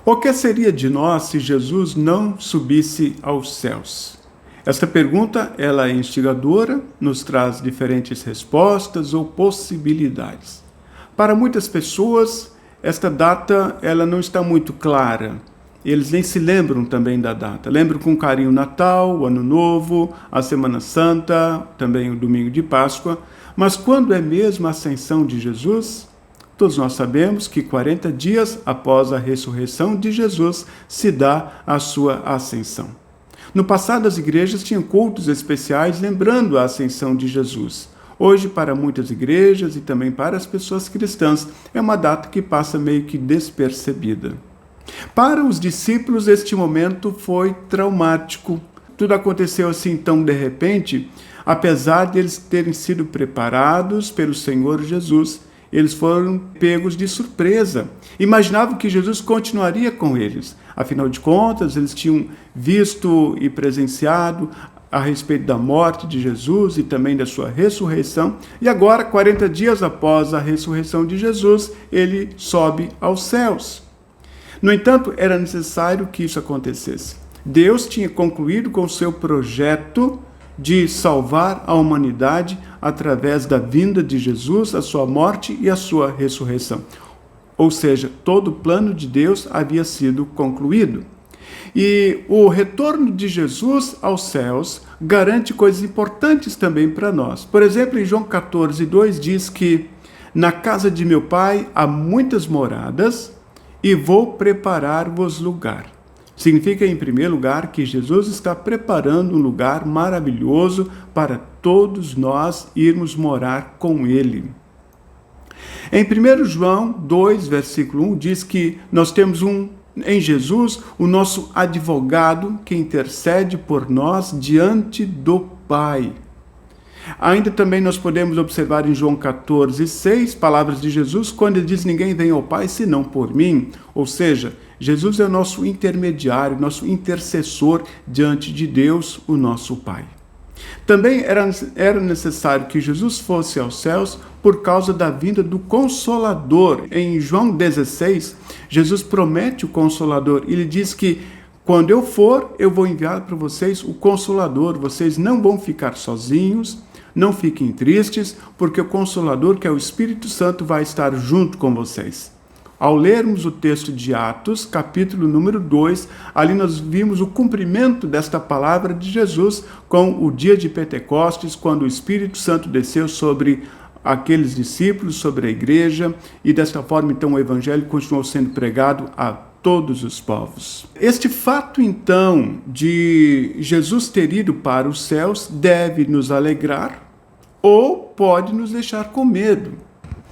O que seria de nós se Jesus não subisse aos céus? Esta pergunta, ela é instigadora, nos traz diferentes respostas ou possibilidades. Para muitas pessoas, esta data ela não está muito clara. Eles nem se lembram também da data. Lembram com carinho o Natal, o Ano Novo, a Semana Santa, também o Domingo de Páscoa. Mas quando é mesmo a ascensão de Jesus? Todos nós sabemos que 40 dias após a ressurreição de Jesus se dá a sua ascensão. No passado, as igrejas tinham cultos especiais lembrando a ascensão de Jesus. Hoje, para muitas igrejas e também para as pessoas cristãs, é uma data que passa meio que despercebida. Para os discípulos, este momento foi traumático. Tudo aconteceu assim tão de repente, apesar de eles terem sido preparados pelo Senhor Jesus. Eles foram pegos de surpresa. Imaginavam que Jesus continuaria com eles. Afinal de contas, eles tinham visto e presenciado a respeito da morte de Jesus e também da sua ressurreição. E agora, 40 dias após a ressurreição de Jesus, ele sobe aos céus. No entanto, era necessário que isso acontecesse. Deus tinha concluído com o seu projeto de salvar a humanidade através da vinda de Jesus, a sua morte e a sua ressurreição. Ou seja, todo o plano de Deus havia sido concluído. E o retorno de Jesus aos céus garante coisas importantes também para nós. Por exemplo, em João 14:2 diz que na casa de meu Pai há muitas moradas e vou preparar-vos lugar. Significa, em primeiro lugar, que Jesus está preparando um lugar maravilhoso para todos nós irmos morar com Ele. Em 1 João 2, versículo 1, diz que nós temos em Jesus o nosso advogado que intercede por nós diante do Pai. Ainda também nós podemos observar em João 14:6, palavras de Jesus, quando ele diz: ninguém vem ao Pai senão por mim. Ou seja, Jesus é o nosso intermediário, nosso intercessor diante de Deus, o nosso Pai. Também era necessário que Jesus fosse aos céus por causa da vinda do Consolador. Em João 16, Jesus promete o Consolador. Ele diz que quando eu for, eu vou enviar para vocês o Consolador. Vocês não vão ficar sozinhos, não fiquem tristes, porque o Consolador, que é o Espírito Santo, vai estar junto com vocês. Ao lermos o texto de Atos, capítulo número 2, ali nós vimos o cumprimento desta palavra de Jesus com o dia de Pentecostes, quando o Espírito Santo desceu sobre aqueles discípulos, sobre a igreja, e desta forma, então, o Evangelho continuou sendo pregado a todos os povos. Este fato, então, de Jesus ter ido para os céus deve nos alegrar ou pode nos deixar com medo.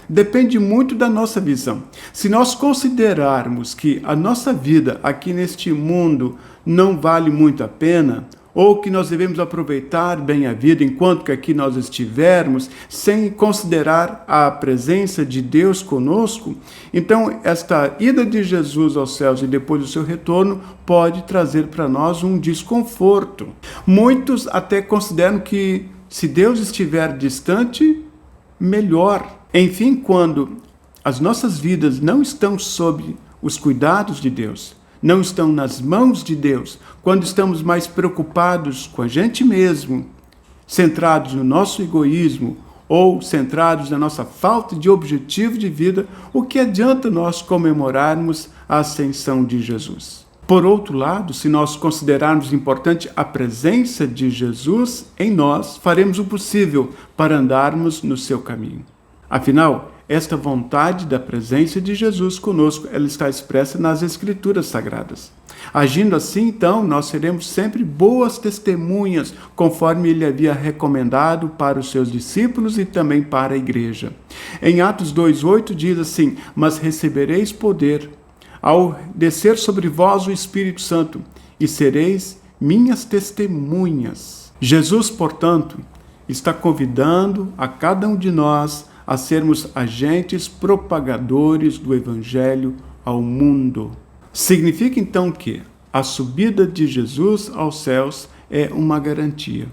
Depende muito da nossa visão. Se nós considerarmos que a nossa vida aqui neste mundo não vale muito a pena, ou que nós devemos aproveitar bem a vida enquanto que aqui nós estivermos, sem considerar a presença de Deus conosco, então esta ida de Jesus aos céus e depois o seu retorno pode trazer para nós um desconforto. Muitos até consideram que se Deus estiver distante, melhor. Enfim, quando as nossas vidas não estão sob os cuidados de Deus, não estão nas mãos de Deus, quando estamos mais preocupados com a gente mesmo, centrados no nosso egoísmo ou centrados na nossa falta de objetivo de vida, o que adianta nós comemorarmos a ascensão de Jesus? Por outro lado, se nós considerarmos importante a presença de Jesus em nós, faremos o possível para andarmos no seu caminho. Afinal, esta vontade da presença de Jesus conosco, ela está expressa nas Escrituras Sagradas. Agindo assim, então, nós seremos sempre boas testemunhas, conforme ele havia recomendado para os seus discípulos e também para a igreja. Em Atos 2:8 diz assim: mas recebereis poder ao descer sobre vós o Espírito Santo, e sereis minhas testemunhas. Jesus, portanto, está convidando a cada um de nós a sermos agentes propagadores do Evangelho ao mundo. Significa então que a subida de Jesus aos céus é uma garantia.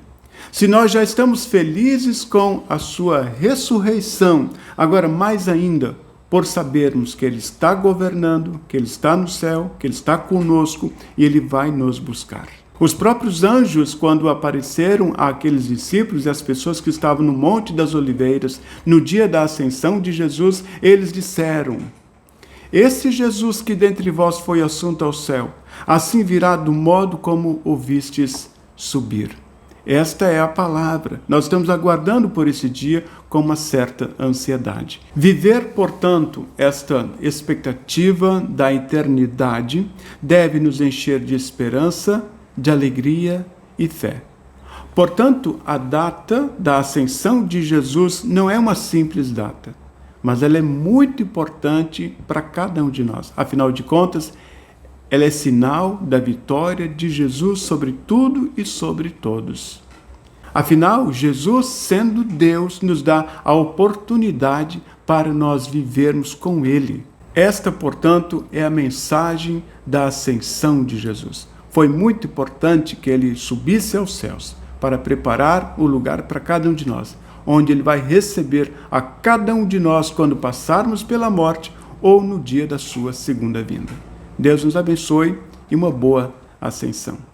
Se nós já estamos felizes com a sua ressurreição, agora mais ainda, por sabermos que Ele está governando, que Ele está no céu, que Ele está conosco e Ele vai nos buscar. Os próprios anjos, quando apareceram àqueles discípulos e às pessoas que estavam no Monte das Oliveiras, no dia da ascensão de Jesus, eles disseram: esse Jesus que dentre vós foi assunto ao céu, assim virá do modo como o vistes subir. Esta é a palavra. Nós estamos aguardando por esse dia com uma certa ansiedade. Viver, portanto, esta expectativa da eternidade deve nos encher de esperança, de alegria e fé. Portanto, a data da ascensão de Jesus não é uma simples data, mas ela é muito importante para cada um de nós. Afinal de contas, ela é sinal da vitória de Jesus sobre tudo e sobre todos. Afinal, Jesus, sendo Deus, nos dá a oportunidade para nós vivermos com Ele. Esta, portanto, é a mensagem da ascensão de Jesus. Foi muito importante que Ele subisse aos céus para preparar o lugar para cada um de nós, onde Ele vai receber a cada um de nós quando passarmos pela morte ou no dia da sua segunda vinda. Deus nos abençoe e uma boa ascensão.